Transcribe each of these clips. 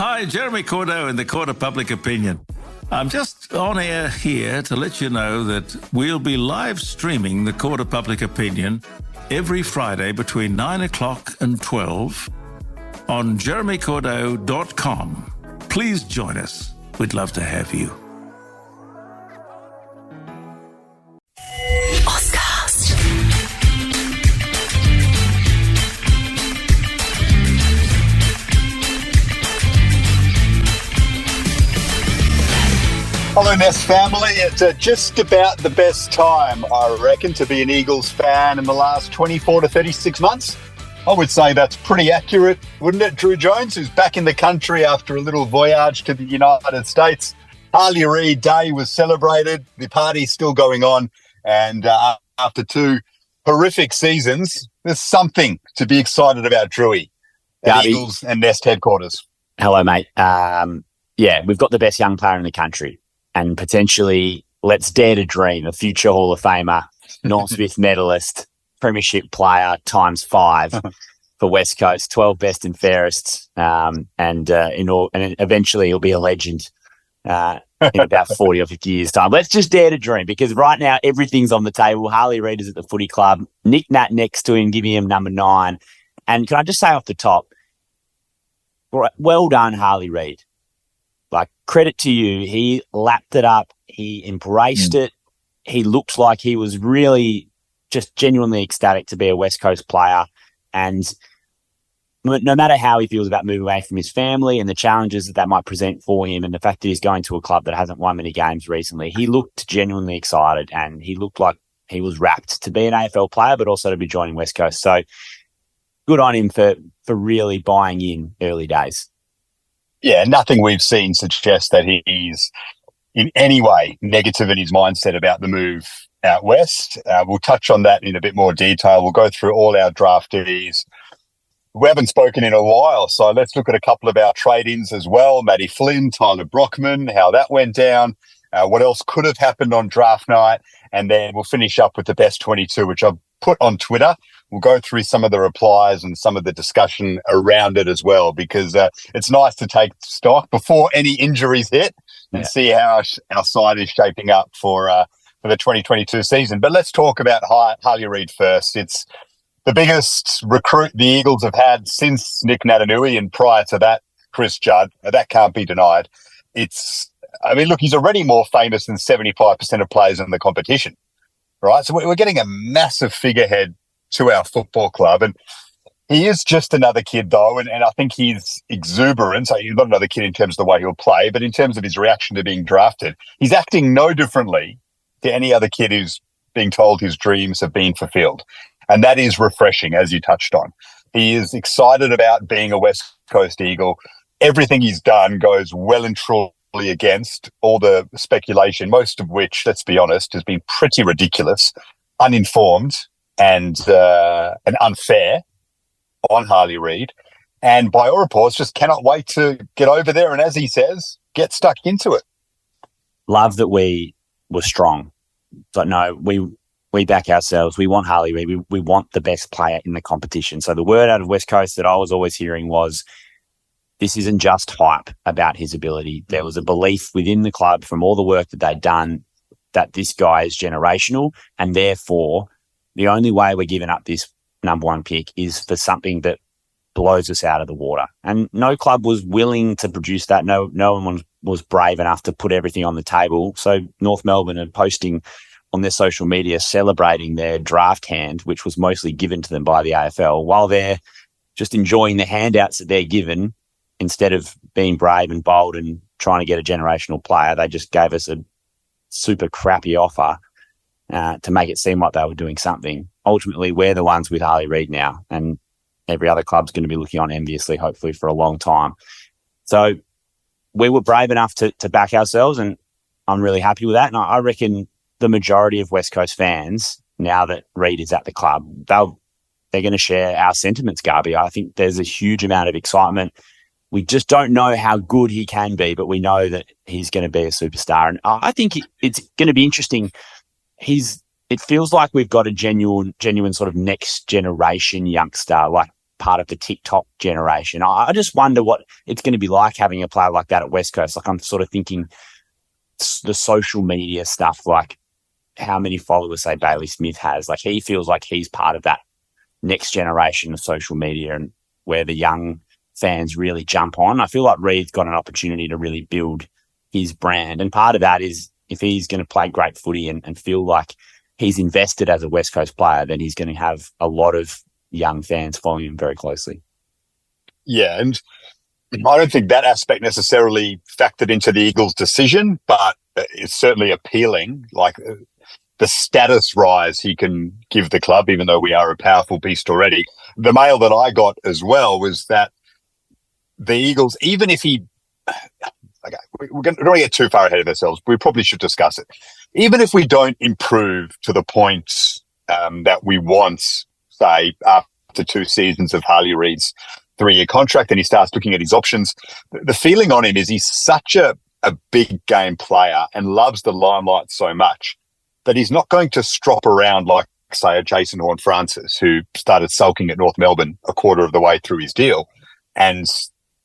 Hi, Jeremy Cordeaux in the Court of Public Opinion. I'm just on air here to let you know that we'll be live streaming the Court of Public Opinion every Friday between 9 o'clock and 12 on jeremycordeaux.com. Please join us. We'd love to have you. Hello, Nest family. It's just about the best time, I reckon, to be an Eagles fan in the last 24 to 36 months. I would say that's pretty accurate, wouldn't it? Drew Jones, who's back in the country after a little voyage to the United States. Harley Reid Day was celebrated. The party's still going on. And after two horrific seasons, there's something to be excited about, Drewy, at Eagles and Nest headquarters. Hello, mate. Yeah, we've got the best young player in the country. And potentially, let's dare to dream, a future Hall of Famer, Norm Smith medalist, premiership player × 5 for West Coast, 12 best and fairest, and eventually he'll be a legend in about 40 or 50 years' time. Let's just dare to dream, because right now everything's on the table. Harley Reid is at the footy club, Nick Nat next to him, giving him number 9. And can I just say off the top, well done, Harley Reid. Like, credit to you. He lapped it up. He embraced it. He looked like he was really just genuinely ecstatic to be a West Coast player. And no matter how he feels about moving away from his family and the challenges that might present for him and the fact that he's going to a club that hasn't won many games recently, he looked genuinely excited and he looked like he was rapt to be an AFL player, but also to be joining West Coast. So good on him for really buying in early days. Yeah, nothing we've seen suggests that he's in any way negative in his mindset about the move out west. We'll touch on that in a bit more detail. We'll go through all our draftees. We haven't spoken in a while, so let's look at a couple of our trade-ins as well. Matty Flynn, Tyler Brockman, how that went down, what else could have happened on draft night, and then we'll finish up with the best 22, which I've put on Twitter. We'll go through some of the replies and some of the discussion around it as well, because it's nice to take stock before any injuries hit and see how our side is shaping up for the 2022 season. But let's talk about Harley Reid first. It's the biggest recruit the Eagles have had since Nick Natanui, and prior to that, Chris Judd. That can't be denied. He's already more famous than 75% of players in the competition, right? So we're getting a massive figurehead to our football club. And he is just another kid, though, and I think he's exuberant. So he's not another kid in terms of the way he'll play, but in terms of his reaction to being drafted, he's acting no differently to any other kid who's being told his dreams have been fulfilled. And that is refreshing, as you touched on. He is excited about being a West Coast Eagle. Everything he's done goes well and truly against all the speculation, most of which, let's be honest, has been pretty ridiculous, uninformed, and unfair on Harley Reid. And by all reports, just cannot wait to get over there and, as he says, get stuck into it. Love that we were strong. But no, we back ourselves. We want Harley Reid. We want the best player in the competition. So the word out of West Coast that I was always hearing was, this isn't just hype about his ability. There was a belief within the club from all the work that they'd done that this guy is generational, and therefore the only way we're giving up this number 1 pick is for something that blows us out of the water. And no club was willing to produce that. No one was brave enough to put everything on the table. So North Melbourne are posting on their social media celebrating their draft hand, which was mostly given to them by the AFL, while they're just enjoying the handouts that they're given. Instead of being brave and bold and trying to get a generational player, they just gave us a super crappy offer to make it seem like they were doing something. Ultimately, we're the ones with Harley Reid now, and every other club's going to be looking on enviously, hopefully, for a long time. So we were brave enough to back ourselves, and I'm really happy with that. And I reckon the majority of West Coast fans, now that Reid is at the club, they're going to share our sentiments, Garby. I think there's a huge amount of excitement. We just don't know how good he can be, but we know that he's going to be a superstar. And I think it's going to be interesting. It feels like we've got a genuine sort of next generation youngster. Like, part of the TikTok generation. I just wonder what it's going to be like having a player like that at West Coast. Like, I'm sort of thinking the social media stuff, like how many followers, say, Bailey Smith has. Like, he feels like he's part of that next generation of social media and where the young fans really jump on. I feel like Reid's got an opportunity to really build his brand. And part of that is if he's going to play great footy and feel like he's invested as a West Coast player, then he's going to have a lot of young fans following him very closely. Yeah, and I don't think that aspect necessarily factored into the Eagles' decision, but it's certainly appealing. Like, the status rise he can give the club, even though we are a powerful beast already. The mail that I got as well was that the Eagles, even if he... Okay, we're going to get too far ahead of ourselves. We probably should discuss it. Even if we don't improve to the point that we want, say, after 2 seasons of Harley Reid's 3-year contract, and he starts looking at his options, the feeling on him is he's such a big game player and loves the limelight so much that he's not going to strop around like, say, a Jason Horne-Francis, who started sulking at North Melbourne a quarter of the way through his deal, and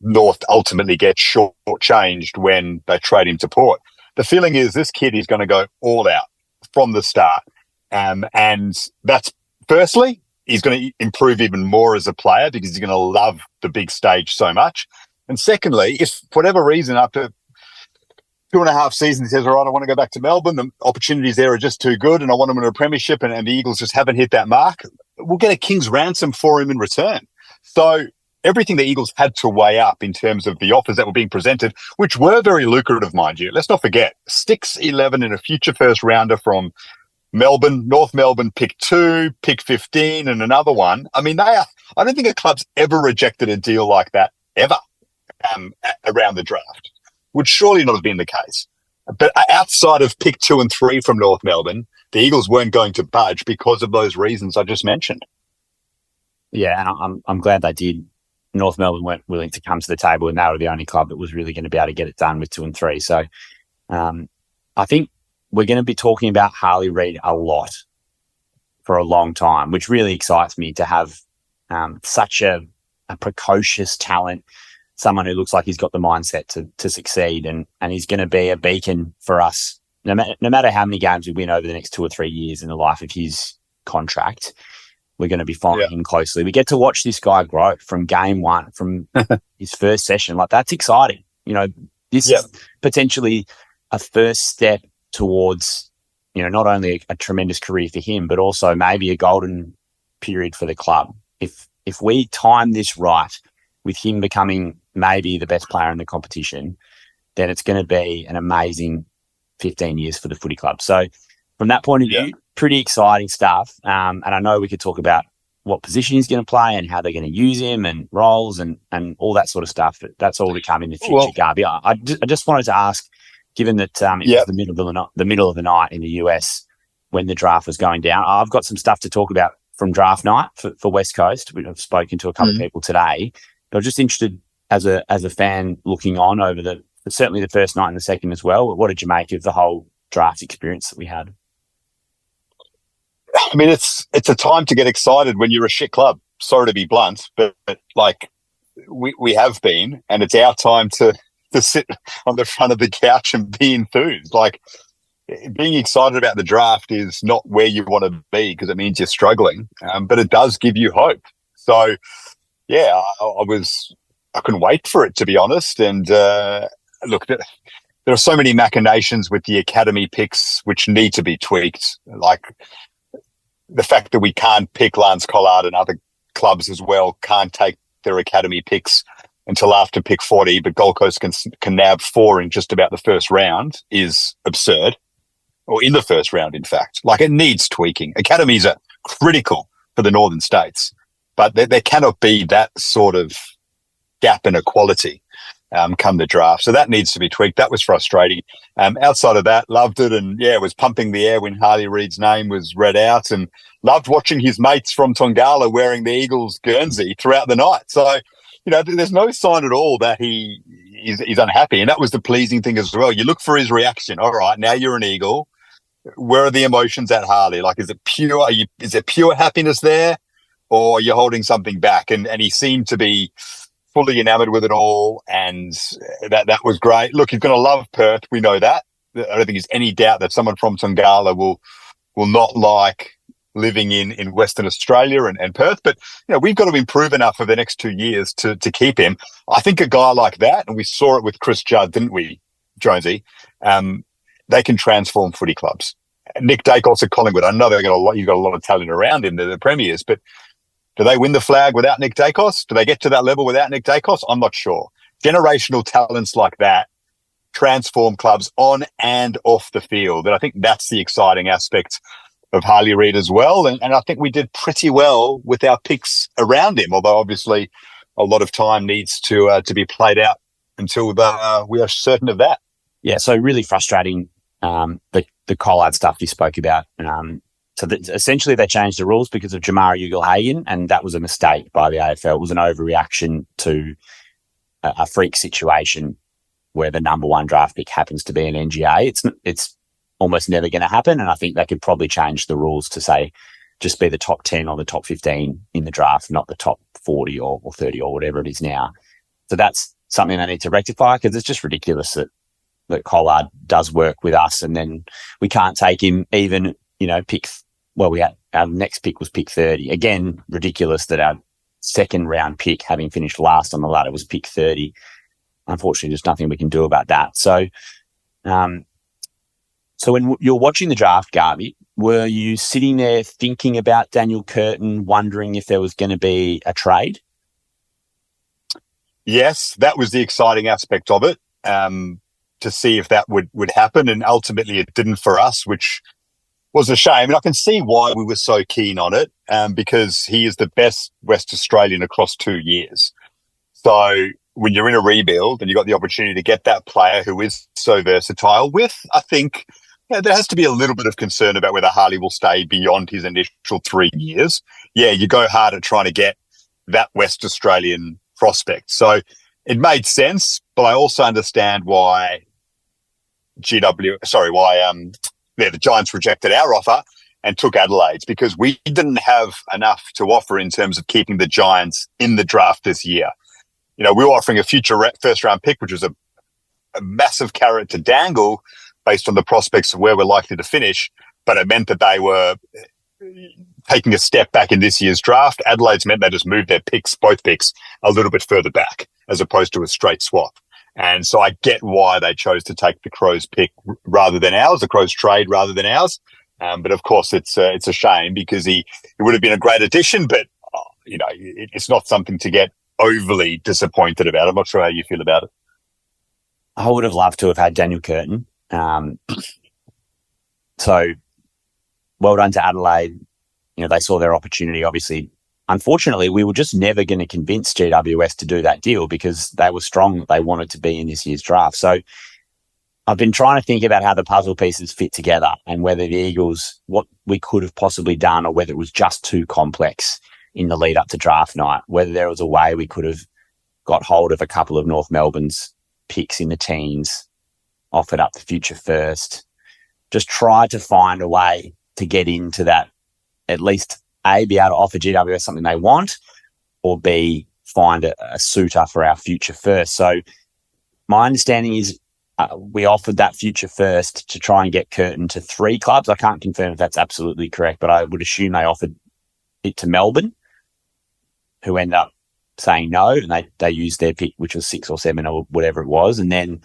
North ultimately gets shortchanged when they trade him to Port. The feeling is this kid is going to go all out from the start. And that's, firstly, he's going to improve even more as a player because he's going to love the big stage so much. And secondly, if for whatever reason, after 2.5 seasons, he says, all right, I want to go back to Melbourne, the opportunities there are just too good and I want him in a premiership, and the Eagles just haven't hit that mark, we'll get a king's ransom for him in return. So everything the Eagles had to weigh up in terms of the offers that were being presented, which were very lucrative, mind you. Let's not forget, Sticks 11 in a future first rounder from Melbourne, North Melbourne, pick 2, pick 15, and another one. I mean, I don't think a club's ever rejected a deal like that ever around the draft. Would surely not have been the case. But outside of pick 2 and 3 from North Melbourne, the Eagles weren't going to budge because of those reasons I just mentioned. Yeah, and I'm glad they did. North Melbourne weren't willing to come to the table, and they were the only club that was really going to be able to get it done with 2 and 3. So I think we're going to be talking about Harley Reid a lot for a long time, which really excites me to have such a precocious talent, someone who looks like he's got the mindset to succeed, and he's going to be a beacon for us. No matter how many games we win over the next 2 or 3 years in the life of his contract, we're going to be following him closely. We get to watch this guy grow from game one, from his first session. Like, that's exciting. You know, this is potentially a first step towards, you know, not only a tremendous career for him, but also maybe a golden period for the club. If we time this right with him becoming maybe the best player in the competition, then it's going to be an amazing 15 years for the footy club. So from that point of view, pretty exciting stuff. And I know we could talk about what position he's going to play and how they're going to use him and roles and all that sort of stuff. But that's all to come in the future, Garby. I just wanted to ask, given that it was the middle of the night in the US when the draft was going down, I've got some stuff to talk about from draft night for West Coast. I've spoken to a couple of people today. But I'm just interested as a fan looking on over certainly the first night and the second as well. What did you make of the whole draft experience that we had? I mean, it's a time to get excited when you're a shit club. Sorry to be blunt, but like we have been, and it's our time to sit on the front of the couch and be enthused. Like, being excited about the draft is not where you want to be because it means you're struggling, but it does give you hope. So, yeah, I couldn't wait for it, to be honest. And look, there are so many machinations with the academy picks which need to be tweaked. Like the fact that we can't pick Lance Collard and other clubs as well can't take their academy picks until after pick 40, but Gold Coast can nab 4 in just about the first round is absurd. Or in the first round, in fact. Like, it needs tweaking. Academies are critical for the northern states, but there cannot be that sort of gap in equality come the draft. So that needs to be tweaked. That was frustrating. Outside of that, loved it, and was pumping the air when Harley Reid's name was read out, and loved watching his mates from Tongala wearing the Eagles Guernsey throughout the night. So, you know, there's no sign at all that he's unhappy, and that was the pleasing thing as well. You look for his reaction. All right, now you're an Eagle. Where are the emotions at Harley? Like, is it pure happiness there? or you're holding something back? And he seemed to be fully enamored with it all, and that was great. Look, he's going to love Perth. We know that. I don't think there's any doubt that someone from Tongala will not like living in Western Australia and Perth. But we've got to improve enough for the next 2 years to keep him. I think a guy like that, and we saw it with Chris Judd, didn't we, Jonesy? They can transform footy clubs. Nick Dacos at Collingwood. I know you've got a lot of talent around him, the premiers, but do they win the flag without Nick Dacos? Do they get to that level without Nick Dacos? I'm not sure. Generational talents like that transform clubs on and off the field. And I think that's the exciting aspect of Harley Reid as well. And I think we did pretty well with our picks around him, although obviously a lot of time needs to be played out until we are certain of that. Yeah, so really frustrating, the Collard stuff you spoke about. Essentially they changed the rules because of Jamara Ugle-Hagan, and that was a mistake by the AFL. It was an overreaction to a freak situation where the number one draft pick happens to be an NGA. It's almost never going to happen, and I think they could probably change the rules to say just be the top 10 or the top 15 in the draft, not the top 40 or 30 or whatever it is now. So that's something they need to rectify, because it's just ridiculous that Collard does work with us and then we can't take him even, our next pick was pick 30. Again, ridiculous that our second round pick, having finished last on the ladder, was pick 30. Unfortunately, there's nothing we can do about that. So when you're watching the draft, Garvey, were you sitting there thinking about Daniel Curtin, wondering if there was going to be a trade? Yes, that was the exciting aspect of it, to see if that would happen. And ultimately it didn't for us, which was a shame. And I can see why we were so keen on it, because he is the best West Australian across 2 years. So when you're in a rebuild and you've got the opportunity to get that player who is so versatile with, I think there has to be a little bit of concern about whether Harley will stay beyond his initial 3 years. Yeah, you go hard at trying to get that West Australian prospect. So it made sense, but I also understand why the Giants rejected our offer and took Adelaide's, because we didn't have enough to offer in terms of keeping the Giants in the draft this year. We were offering a future first round pick, which was a massive carrot to dangle based on the prospects of where we're likely to finish, but it meant that they were taking a step back in this year's draft. Adelaide's meant they just moved their picks, both picks, a little bit further back as opposed to a straight swap. And so I get why they chose to take the Crows pick rather than ours, the Crows trade rather than ours. But of course, it's a shame, because it would have been a great addition, but it's not something to get overly disappointed about. I'm not sure how you feel about it. I would have loved to have had Daniel Curtin. So well done to Adelaide. They saw their opportunity, obviously. Unfortunately, we were just never going to convince GWS to do that deal, because they were strong. They wanted to be in this year's draft. So I've been trying to think about how the puzzle pieces fit together and whether the Eagles, what we could have possibly done, or whether it was just too complex in the lead up to draft night, whether there was a way we could have got hold of a couple of North Melbourne's picks in the teens, offered up the future first, just tried to find a way to get into that, at least A, be able to offer GWS something they want, or B, find a suitor for our future first. So my understanding is we offered that future first to try and get Curtin to 3 clubs. I can't confirm if that's absolutely correct, but I would assume they offered it to Melbourne, who ended up saying no, and they used their pick, which was 6 or 7 or whatever it was. And then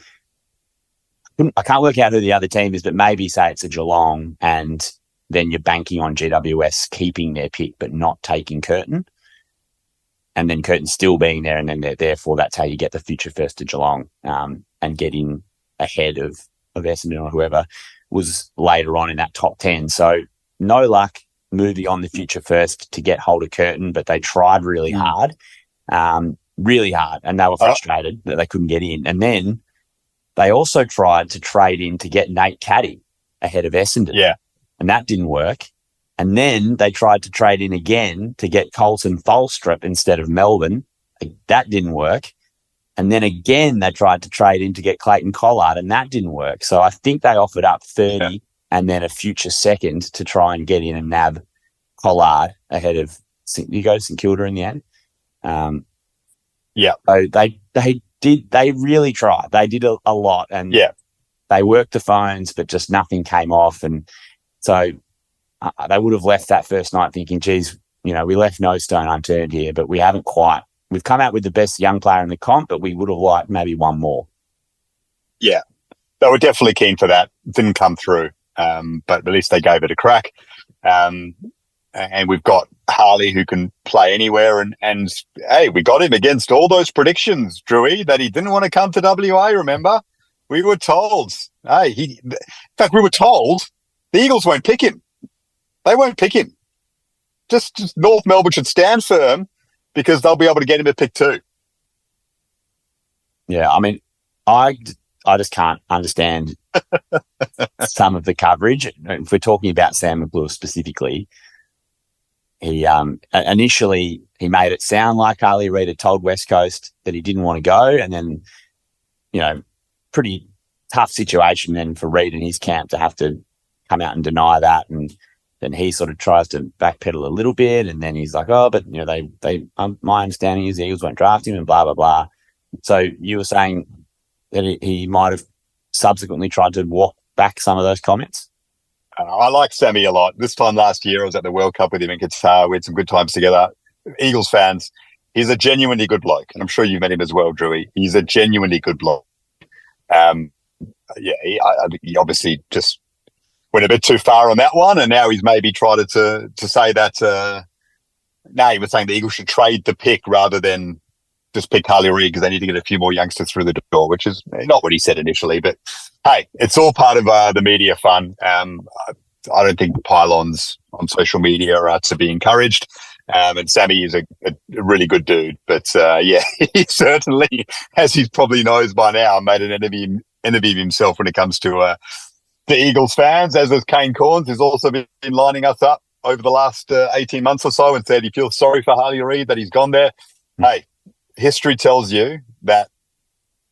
I can't work out who the other team is, but maybe say it's a Geelong, and then you're banking on GWS keeping their pick but not taking Curtin, and then Curtin still being there, and then therefore that's how you get the future first to Geelong, and get in ahead of Essendon or whoever was later on in that top 10. So no luck moving on the future first to get hold of Curtin, but they tried really hard, and they were frustrated that they couldn't get in. And then they also tried to trade in to get Nate Caddy ahead of Essendon. Yeah. And that didn't work. And then they tried to trade in again to get Colton Folstrup instead of Melbourne. That didn't work. And then again, they tried to trade in to get Clayton Collard, and that didn't work. So I think they offered up 30 and then a future second to try and get in and nab Collard ahead of You go to St Kilda in the end. Yeah. So they really tried. They did a lot, and they worked the phones, but just nothing came off. And so they would have left that first night thinking, geez, we left no stone unturned here, but we haven't quite. We've come out with the best young player in the comp, but we would have liked maybe one more. Yeah. They were definitely keen for that. Didn't come through, but at least they gave it a crack. And we've got Harley who can play anywhere. And hey, we got him against all those predictions, Drewy, that he didn't want to come to WA, remember? We were told. In fact, we were told the Eagles won't pick him. They won't pick him. Just North Melbourne should stand firm because they'll be able to get him at pick 2. Yeah, I mean, I just can't understand some of the coverage. If we're talking about Sam McLure specifically, he initially he made it sound like Harley Reid had told West Coast that he didn't want to go, and then pretty tough situation then for Reid and his camp to have to come out and deny that, and then he sort of tries to backpedal a little bit, and then he's like, oh, but they my understanding is the Eagles won't draft him and blah blah blah. So you were saying that he might have subsequently tried to walk back some of those comments? I like Sammy a lot. This time last year, I was at the World Cup with him in Qatar. We had some good times together. Eagles fans, he's a genuinely good bloke. And I'm sure you've met him as well, Drewy. He's a genuinely good bloke. He obviously just went a bit too far on that one. And now he's maybe tried to say that, he was saying the Eagles should trade the pick rather than just pick Harley Reid because they need to get a few more youngsters through the door, which is not what he said initially. But hey, it's all part of the media fun. I don't think pylons on social media are to be encouraged. And Sammy is a really good dude. But he certainly, as he probably knows by now, made an enemy of himself when it comes to the Eagles fans, as has Kane Corns, who's also been lining us up over the last 18 months or so and said he feels sorry for Harley Reid that he's gone there. Hey, history tells you that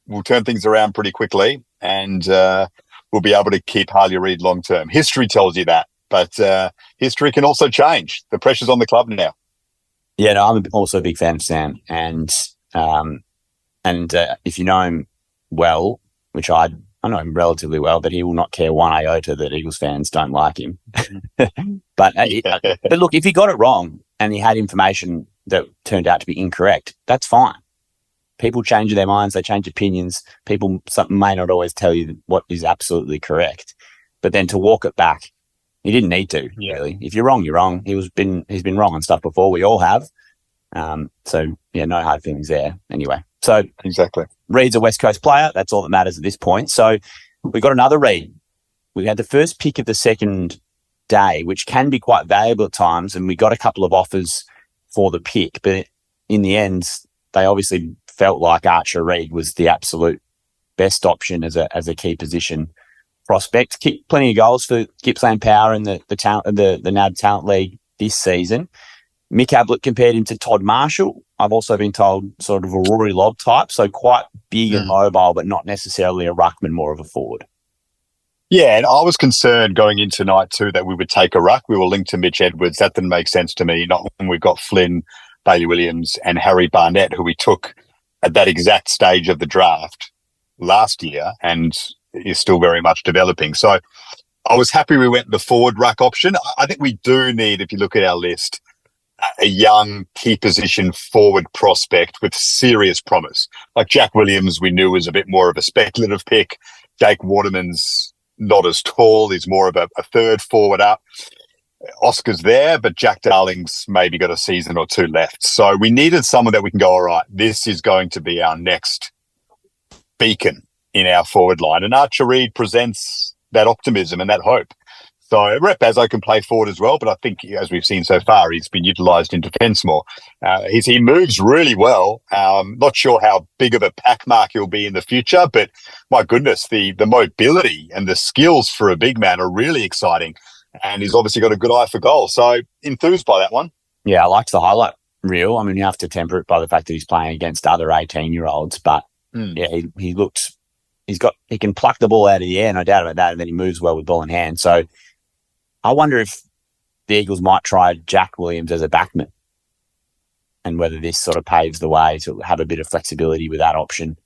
we'll turn things around pretty quickly and we'll be able to keep Harley Reid long term. History tells you that, but history can also change. The pressure's on the club now. Yeah, no, I'm also a big fan of Sam, and if you know him well, which I know him relatively well, but he will not care one iota that Eagles fans don't like him. But look, if he got it wrong and he had information that turned out to be incorrect, that's fine. People change their minds, they change opinions. People may not always tell you what is absolutely correct, but then to walk it back, he didn't need to, really. If you're wrong, you're wrong. He's been wrong on stuff before. We all have. So no hard feelings there. Anyway, so exactly. Reid's a West Coast player. That's all that matters at this point. So we got another Reid. We had the first pick of the second day, which can be quite valuable at times, and we got a couple of offers for the pick, but in the end, they obviously felt like Archer Reid was the absolute best option as a key position prospect. Kicked plenty of goals for Gippsland Power in the NAB Talent League this season. Mick Ablett compared him to Todd Marshall. I've also been told sort of a Rory Lobb type, so quite big and mobile, but not necessarily a ruckman, more of a forward. Yeah, and I was concerned going into night 2 that we would take a ruck. We were linked to Mitch Edwards. That didn't make sense to me. Not when we've got Flynn, Bailey Williams, and Harry Barnett, who we took at that exact stage of the draft last year and is still very much developing. So I was happy we went the forward ruck option. I think we do need, if you look at our list, a young key position forward prospect with serious promise. Like Jack Williams, we knew was a bit more of a speculative pick. Jake Waterman's not as tall. He's more of a third forward up. Oscar's there, but Jack Darling's maybe got a season or 2 left. So we needed someone that we can go, all right, this is going to be our next beacon in our forward line. And Archer Reid presents that optimism and that hope. So Rep Bazzo can play forward as well, but I think, as we've seen so far, he's been utilised in defence more. He moves really well. Not sure how big of a pack mark he'll be in the future, but my goodness, the mobility and the skills for a big man are really exciting. And he's obviously got a good eye for goal. So enthused by that one. Yeah, I liked the highlight reel. I mean, you have to temper it by the fact that he's playing against other 18-year-olds, but he looks, he can pluck the ball out of the air, no doubt about that, and then he moves well with ball in hand. So I wonder if the Eagles might try Jack Williams as a backman and whether this sort of paves the way to have a bit of flexibility with that option.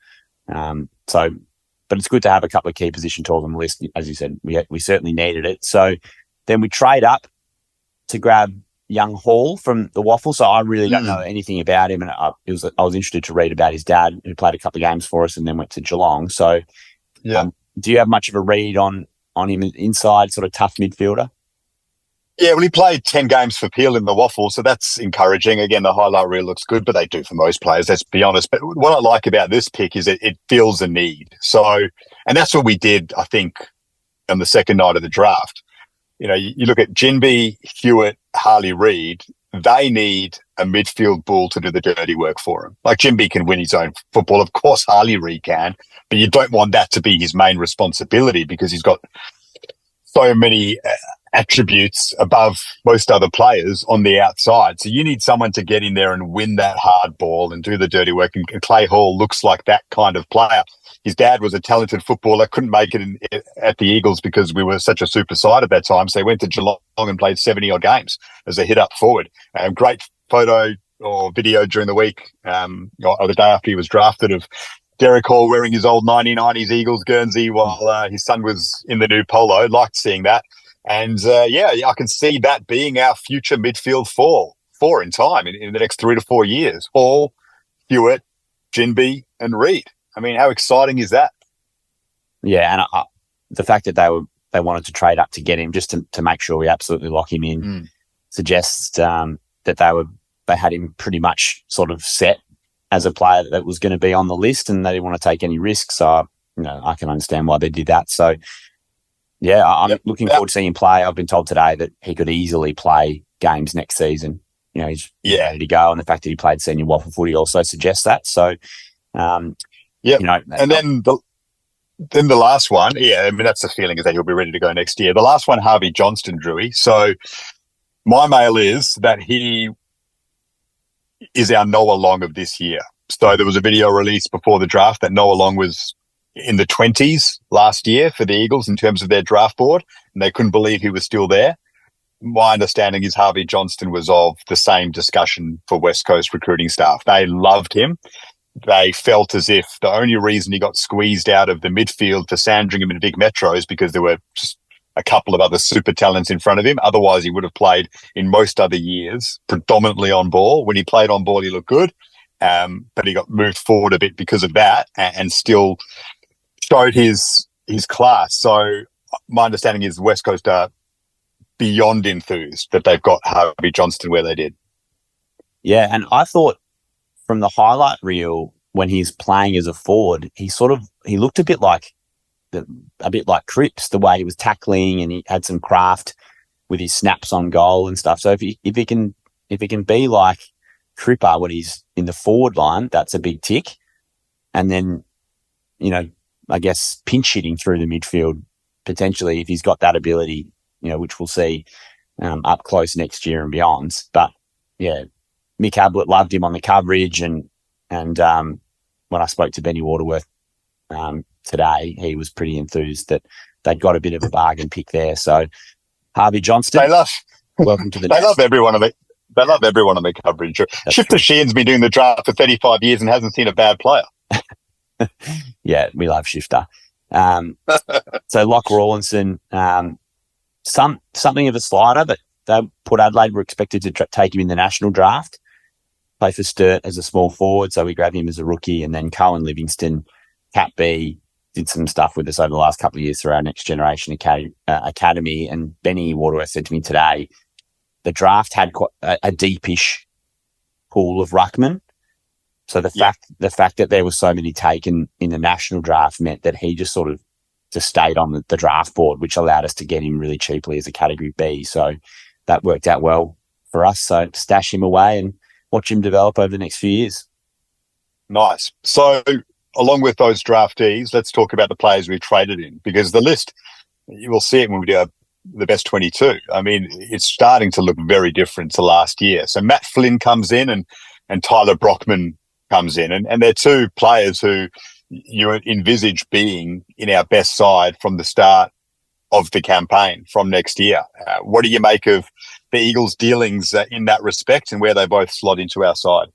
But it's good to have a couple of key position talk on the list. As you said, we certainly needed it. So then we trade up to grab young Hall from the Waffle. So I really don't know anything about him. And I was interested to read about his dad, who played a couple of games for us and then went to Geelong. So do you have much of a read on him inside, sort of tough midfielder? Yeah, well, he played 10 games for Peel in the Waffle, so that's encouraging. Again, the highlight reel looks good, but they do for most players, let's be honest. But what I like about this pick is it fills a need. So, and that's what we did, I think, on the second night of the draft. You know, you look at Jinby, Hewitt, Harley Reid, they need a midfield bull to do the dirty work for him. Like Jinby can win his own football. Of course, Harley Reid can, but you don't want that to be his main responsibility because he's got so many attributes above most other players on the outside. So you need someone to get in there and win that hard ball and do the dirty work. And Clay Hall looks like that kind of player. His dad was a talented footballer, couldn't make it at the Eagles because we were such a super side at that time. So he went to Geelong and played 70-odd games as a hit-up forward. Great photo or video during the week or the day after he was drafted of Derek Hall wearing his old 1990s Eagles Guernsey while his son was in the new polo. Liked seeing that. And, I can see that being our future midfield four in time in the next 3 to 4 years. Hall, Hewitt, Jinby and Reid. I mean, how exciting is that? Yeah, and the fact that they wanted to trade up to get him just to make sure we absolutely lock him in suggests that they had him pretty much sort of set as a player that was going to be on the list, and they didn't want to take any risks. So, I can understand why they did that. So, yeah, I'm looking forward to seeing him play. I've been told today that he could easily play games next season. He's ready to go, and the fact that he played senior Waffle footy also suggests that. So, and then the last one, that's the feeling is that he'll be ready to go next year. The last one, Harvey Johnston, Drewy. So my mail is that he is our Noah Long of this year. So there was a video released before the draft that Noah Long was in the 20s last year for the Eagles in terms of their draft board, and they couldn't believe he was still there. My understanding is Harvey Johnston was of the same discussion for West Coast recruiting staff. They loved him. They felt as if the only reason he got squeezed out of the midfield for Sandringham and Vic Metro is because there were just a couple of other super talents in front of him. Otherwise, he would have played in most other years predominantly on ball. When he played on ball, he looked good, but he got moved forward a bit because of that and still showed his class. So my understanding is the West Coast are beyond enthused that they've got Harvey Johnston where they did. Yeah, and I thought from the highlight reel when he's playing as a forward, he looked a bit like Cripps, the way he was tackling, and he had some craft with his snaps on goal and stuff. So if he can be like Cripper when he's in the forward line, that's a big tick. And then, I guess pinch hitting through the midfield potentially if he's got that ability, which we'll see up close next year and beyond. But yeah, Mick Ablett loved him on the coverage, and when I spoke to Benny Waterworth today, he was pretty enthused that they'd got a bit of a bargain pick there. So Harvey Johnston, welcome to the They love everyone on the coverage. Shifter Sheehan's been doing the draft for 35 years and hasn't seen a bad player. Yeah, we love Shifter. So Locke Rawlinson, something of a slider, but Port Adelaide were expected to take him in the national draft, play for Sturt as a small forward, so we grabbed him as a rookie, and then Cohen Livingston, Cat B, did some stuff with us over the last couple of years through our Next Generation Academy, and Benny Waterworth said to me today, the draft had quite a deepish pool of ruckman. So the fact that there were so many taken in the national draft meant that he just sort of just stayed on the draft board, which allowed us to get him really cheaply as a Category B. So that worked out well for us. So stash him away and watch him develop over the next few years. Nice. So along with those draftees, let's talk about the players we traded in, because the list, you will see it when we do the best 22. I mean, it's starting to look very different to last year. So Matt Flynn comes in and Tyler Brockman comes in, and they're two players who you envisage being in our best side from the start of the campaign from next year. What do you make of the Eagles' dealings in that respect and where they both slot into our side.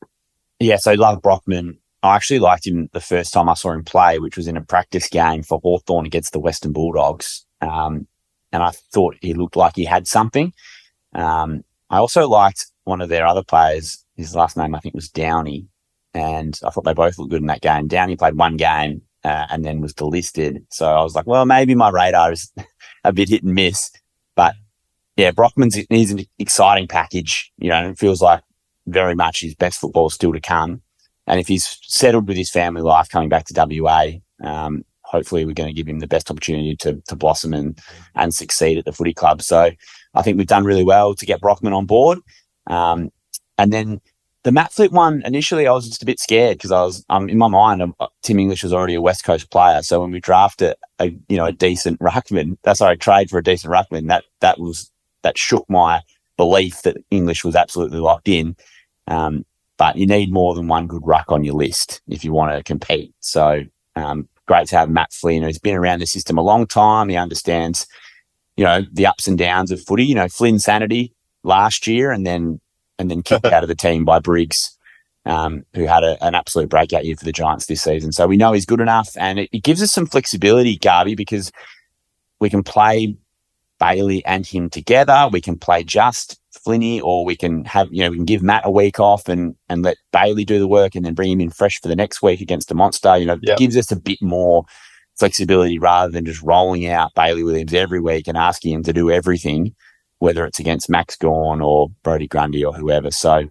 Yeah, so love Brockman. I actually liked him the first time I saw him play, which was in a practice game for Hawthorn against the Western Bulldogs. And I thought he looked like he had something. I also liked one of their other players. His last name, I think, was Downey. And I thought they both looked good in that game. Downey played one game and then was delisted. So I was like, well, maybe my radar is a bit hit and miss. But, yeah, Brockman's he's an exciting package. You know, it feels like very much his best football is still to come. And if he's settled with his family life coming back to WA, hopefully we're going to give him the best opportunity to blossom and succeed at the footy club. So I think we've done really well to get Brockman on board. And then the Matt Flip one, initially I was just a bit scared because I was in my mind, Tim English was already a West Coast player. So when we drafted a decent ruckman, trade for a decent ruckman, that shook my belief that English was absolutely locked in. But you need more than one good ruck on your list if you want to compete. So great to have Matt Flynn, who's been around the system a long time. He understands, the ups and downs of footy. Flynn's sanity last year and then kicked out of the team by Briggs, who had an absolute breakout year for the Giants this season. So we know he's good enough, and it gives us some flexibility, Garby, because we can play Bailey and him together. We can play just Flinny, or we can have, we can give Matt a week off and let Bailey do the work and then bring him in fresh for the next week against the Monster. It gives us a bit more flexibility rather than just rolling out Bailey Williams every week and asking him to do everything, whether it's against Max Gawn or Brodie Grundy or whoever. So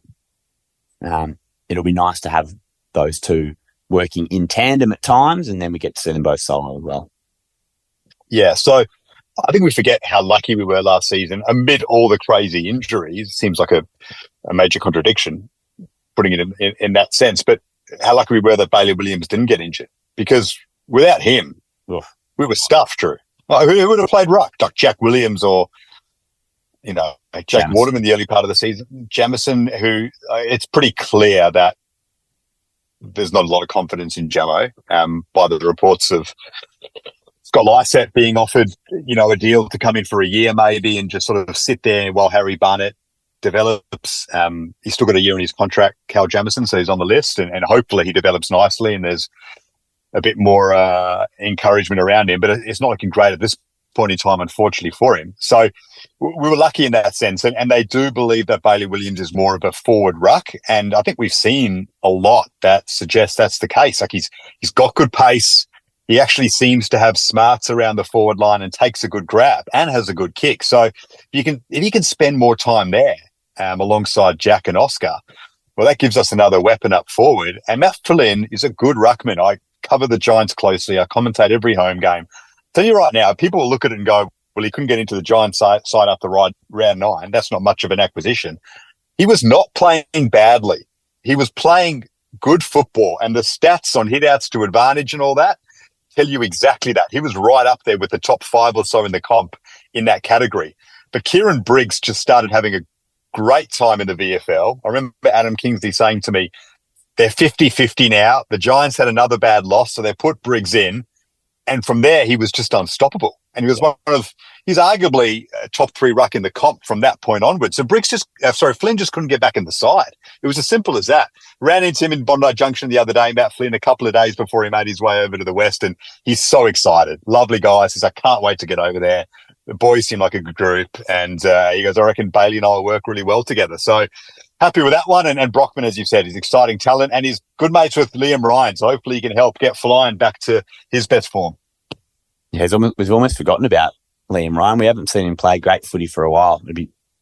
it'll be nice to have those two working in tandem at times, and then we get to see them both solo as well. Yeah, so I think we forget how lucky we were last season amid all the crazy injuries. It seems like a major contradiction putting it in that sense, but how lucky we were that Bailey Williams didn't get injured, because without him, we were stuffed, Drew. Like, who would have played ruck? Like Jack Williams or, like Jake Jamison. Waterman the early part of the season. Jamison, who it's pretty clear that there's not a lot of confidence in Jamo by the reports of Scott Lysett being offered, a deal to come in for a year maybe and just sort of sit there while Harry Barnett develops. He's still got a year in his contract, Cal Jamison, so he's on the list, and hopefully he develops nicely and there's a bit more encouragement around him. But it's not looking great at this point in time, unfortunately, for him. So we were lucky in that sense. And they do believe that Bailey Williams is more of a forward ruck. And I think we've seen a lot that suggests that's the case. Like he's got good pace. He actually seems to have smarts around the forward line and takes a good grab and has a good kick. So if you can spend more time there alongside Jack and Oscar, well, that gives us another weapon up forward. And Matt Flynn is a good ruckman. I cover the Giants closely. I commentate every home game. Tell you right now, people will look at it and go, well, he couldn't get into the Giants side after round 9. That's not much of an acquisition. He was not playing badly. He was playing good football, and the stats on hit-outs to advantage and all that tell you exactly that. He was right up there with the top 5 or so in the comp in that category. But Kieran Briggs just started having a great time in the VFL. I remember Adam Kingsley saying to me, they're 50-50 now. The Giants had another bad loss, so they put Briggs in. And from there, he was just unstoppable. And he was he's arguably a top 3 ruck in the comp from that point onwards. So Flynn just couldn't get back in the side. It was as simple as that. Ran into him in Bondi Junction the other day, Matt Flynn, a couple of days before he made his way over to the West. And he's so excited. Lovely guy. Says, I can't wait to get over there. The boys seem like a good group. And he goes, I reckon Bailey and I will work really well together. So happy with that one. And Brockman, as you've said, is exciting talent. And he's good mates with Liam Ryan. So hopefully he can help get Flying back to his best form. Yeah, we've almost forgotten about Liam Ryan. We haven't seen him play great footy for a while.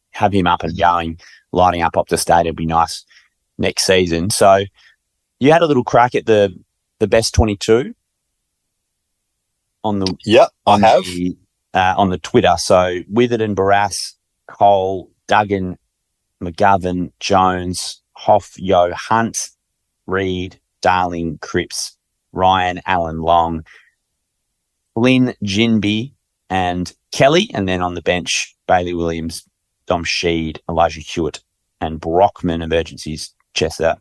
Have him up and going, lighting up to state. It'd be nice next season. So you had a little crack at the best 22 on the on the Twitter. So Witherden, Barras, Cole, Duggan, McGovern, Jones, Hoff, Yo, Hunt, Reid, Darling, Cripps, Ryan, Allen, Long, Flynn, Jinby, and Kelly. And then on the bench, Bailey Williams, Dom Sheed, Elijah Hewitt, and Brockman, emergencies, Chesser,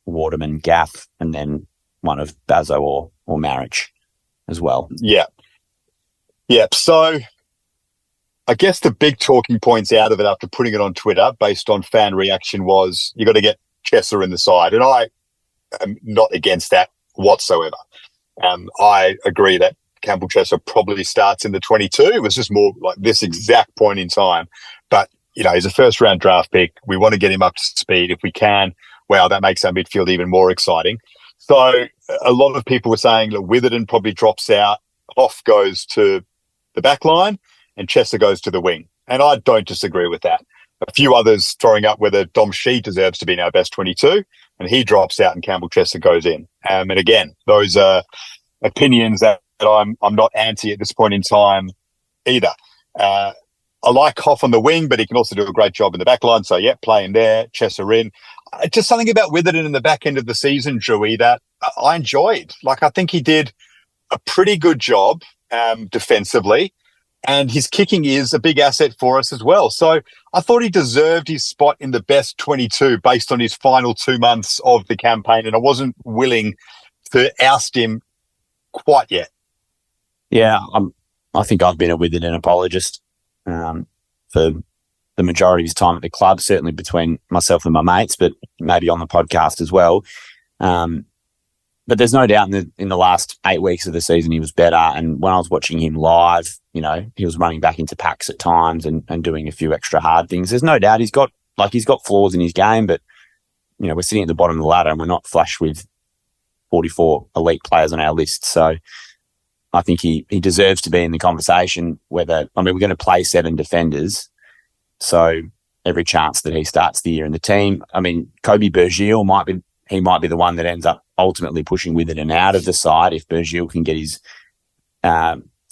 Waterman, Gaff, and then one of Bazzo or Marriage as well. Yeah. So I guess the big talking points out of it after putting it on Twitter based on fan reaction was you got to get Chesser in the side. And I am not against that whatsoever. I agree that Campbell Chesser probably starts in the 22. It was just more like this exact point in time. But, he's a first-round draft pick. We want to get him up to speed if we can. Wow, that makes our midfield even more exciting. So a lot of people were saying that Witherden probably drops out, Hoff goes to the back line, and Chesser goes to the wing. And I don't disagree with that. A few others throwing up whether Dom Shee deserves to be in our best 22, and he drops out and Campbell Chesser goes in. And again, those are opinions that I'm not anti at this point in time either. I like Hoff on the wing, but he can also do a great job in the back line. So, play him there, Chesser in. Just something about Witherden in the back end of the season, Drewy, that I enjoyed. I think he did a pretty good job defensively, and his kicking is a big asset for us as well. So I thought he deserved his spot in the best 22 based on his final 2 months of the campaign, and I wasn't willing to oust him quite yet. Yeah, I think I've been a Witherden apologist for the majority of his time at the club, certainly between myself and my mates, but maybe on the podcast as well. But there's no doubt in the last 8 weeks of the season he was better. And when I was watching him live, he was running back into packs at times and doing a few extra hard things. There's no doubt he's got flaws in his game, but we're sitting at the bottom of the ladder and we're not flush with 44 elite players on our list. So I think he deserves to be in the conversation. We're going to play 7 defenders, so every chance that he starts the year in the team. Kobe Bergil might be the one that ends up ultimately pushing Witherden out of the side if Bergil can get his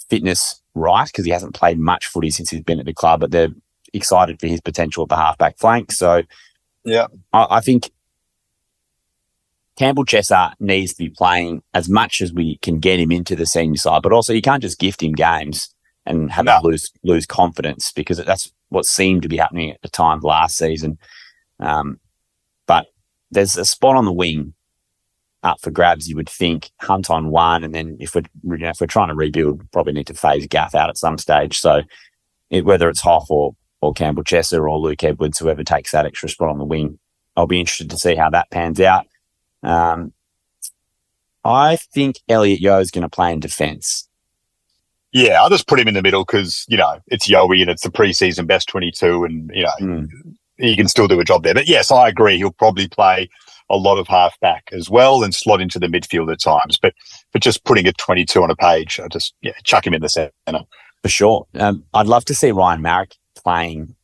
fitness right, because he hasn't played much footy since he's been at the club, but they're excited for his potential at the halfback flank. So yeah, I think Campbell Chesser needs to be playing as much as we can get him into the senior side, but also you can't just gift him games and have him lose confidence, because that's what seemed to be happening at the time last season. But there's a spot on the wing up for grabs, you would think. Hunt on one, and then if we're trying to rebuild, we probably need to phase Gaff out at some stage. So whether it's Hoff or Campbell Chesser or Luke Edwards, whoever takes that extra spot on the wing, I'll be interested to see how that pans out. I think Elliot Yeo is going to play in defence. Yeah, I'll just put him in the middle because, it's Yowie and it's the preseason best 22 and, he can still do a job there. But yes, I agree. He'll probably play a lot of halfback as well and slot into the midfield at times. But just putting a 22 on a page, I just chuck him in the centre. For sure. I'd love to see Ryan Marrick playing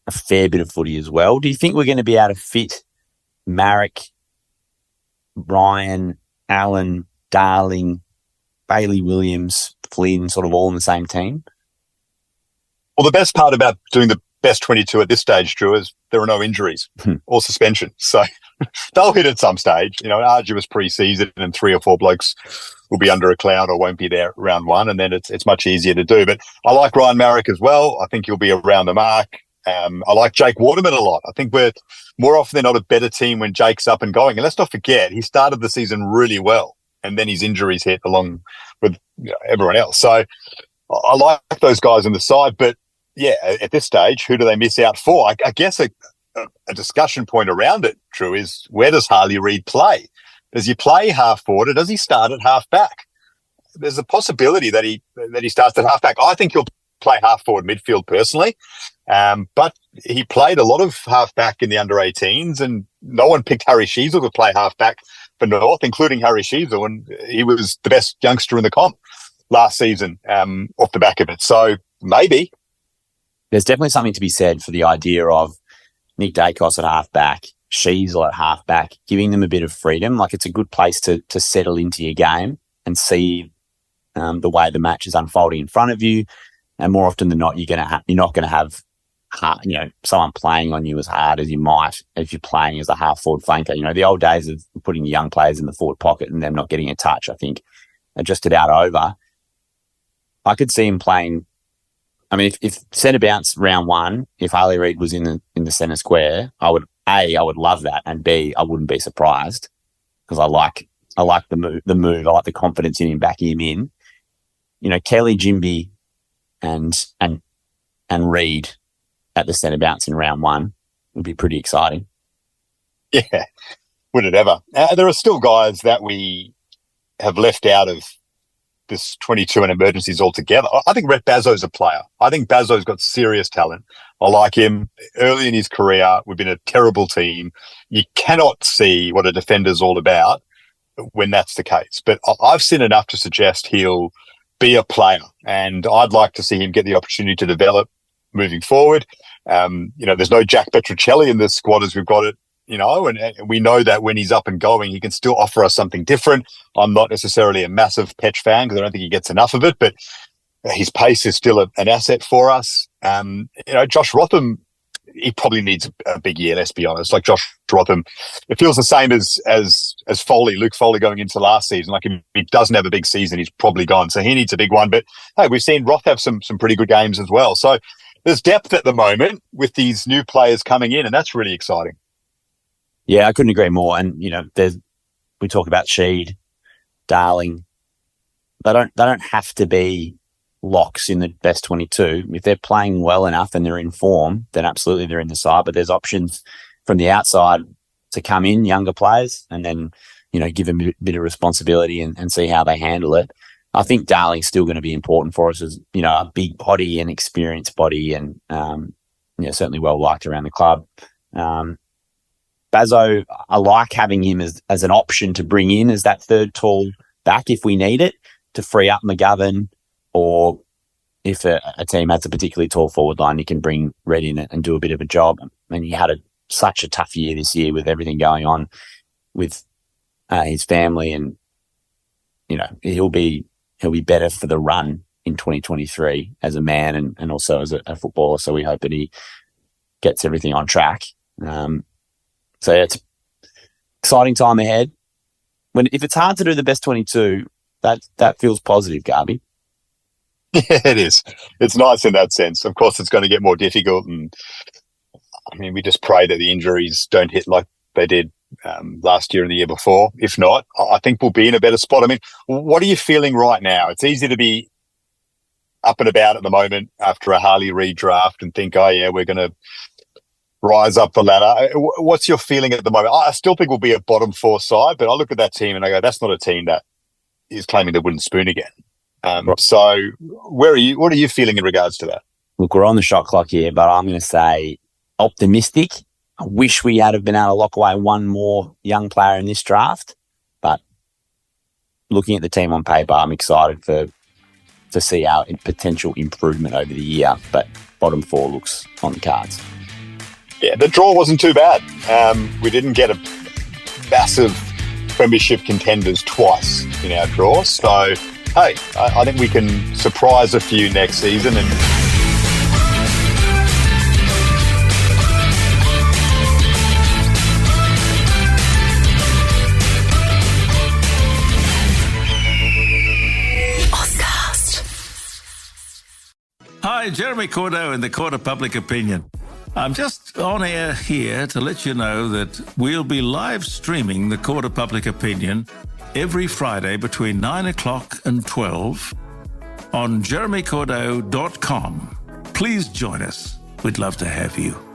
a fair bit of footy as well. Do you think we're going to be able to fit Marrick, Ryan, Allen, Darling, Bailey Williams, Flynn, sort of all in the same team? Well, the best part about doing the best 22 at this stage, Drew, is there are no injuries or suspension. So they'll hit at some stage. An arduous pre-season and 3 or 4 blokes will be under a cloud or won't be there round 1, and then it's much easier to do. But I like Ryan Marrick as well. I think he'll be around the mark. I like Jake Waterman a lot. I think we're more often than not a better team when Jake's up and going. And let's not forget, he started the season really well, and then his injuries hit along with everyone else. So I like those guys on the side. But, at this stage, who do they miss out for? I guess a discussion point around it, Drew, is where does Harley Reid play? Does he play half forward or does he start at half back? There's a possibility that he starts at half back. I think he'll play half forward midfield personally. But he played a lot of half-back in the under-18s, and no one picked Harry Sheezel to play half-back for North, including Harry Sheezel, and he was the best youngster in the comp last season off the back of it. So maybe. There's definitely something to be said for the idea of Nick Dacos at half-back, Sheezel at half-back, giving them a bit of freedom. Like, it's a good place to settle into your game and see the way the match is unfolding in front of you. And more often than not, you're not going to have someone playing on you as hard as you might if you're playing as a half-forward flanker. The old days of putting young players in the forward pocket and them not getting a touch, I think, are just about over. I could see him playing. If centre bounce round 1, if Harley Reid was in the centre square, I would love that, and B, I wouldn't be surprised because I like the move. I like the confidence in him, backing him in. Kelly, Jimby, and and Reid at the centre bounce in round one would be pretty exciting. Yeah, would it ever? There are still guys that we have left out of this 22 and emergencies altogether. I think Rhett Bazzo's a player. I think Bazzo's got serious talent. I like him. Early in his career, we've been a terrible team. You cannot see what a defender's all about when that's the case. But I've seen enough to suggest he'll be a player, and I'd like to see him get the opportunity to develop moving forward. There's no Jack Petrocelli in this squad as we've got it, and we know that when he's up and going, he can still offer us something different. I'm not necessarily a massive Petch fan because I don't think he gets enough of it, but his pace is still an asset for us. Josh Rotham, he probably needs a big year, let's be honest. Like Josh Rotham, it feels the same as Foley, Luke Foley going into last season. Like if he doesn't have a big season, he's probably gone. So he needs a big one. But hey, we've seen Roth have some pretty good games as well. So there's depth at the moment with these new players coming in, and that's really exciting. Yeah, I couldn't agree more. And we talk about Sheed, Darling. They don't have to be locks in the best 22. If they're playing well enough and they're in form, then absolutely they're in the side. But there's options from the outside to come in, younger players, and then give them a bit of responsibility and see how they handle it. I think Darling's still going to be important for us as a big body and experienced body, and certainly well liked around the club. Bazzo, I like having him as an option to bring in as that third tall back if we need it to free up McGovern, or if a team has a particularly tall forward line, you can bring Red in and do a bit of a job. I mean, he had such a tough year this year with everything going on with his family, and he'll be better for the run in 2023 as a man and also as a footballer. So we hope that he gets everything on track. So yeah, it's exciting time ahead. If it's hard to do the best 22, that feels positive, Garby. Yeah, it is. It's nice in that sense. Of course, it's going to get more difficult, and I mean, we just pray that the injuries don't hit like they did last year and the year before. If not, I think we'll be in a better spot. I mean, what are you feeling right now? It's easy to be up and about at the moment after a Harley Reid draft and think, oh yeah, we're going to rise up the ladder. What's your feeling at the moment? I still think we'll be a bottom four side, but I look at that team and I go, that's not a team that is claiming the wooden spoon again. So what are you feeling in regards to that? Look, we're on the shot clock here, but I'm going to say optimistic. I wish we had been able to lock away one more young player in this draft, but looking at the team on paper, I'm excited to see our potential improvement over the year, but bottom four looks on the cards. Yeah, the draw wasn't too bad. We didn't get a massive premiership contenders twice in our draw, so hey, I think we can surprise a few next season. And Hi, Jeremy Cordeaux in the Court of Public Opinion. I'm just on air here to let you know that we'll be live streaming the Court of Public Opinion every Friday between 9 o'clock and 12 on jeremycordeaux.com. Please join us. We'd love to have you.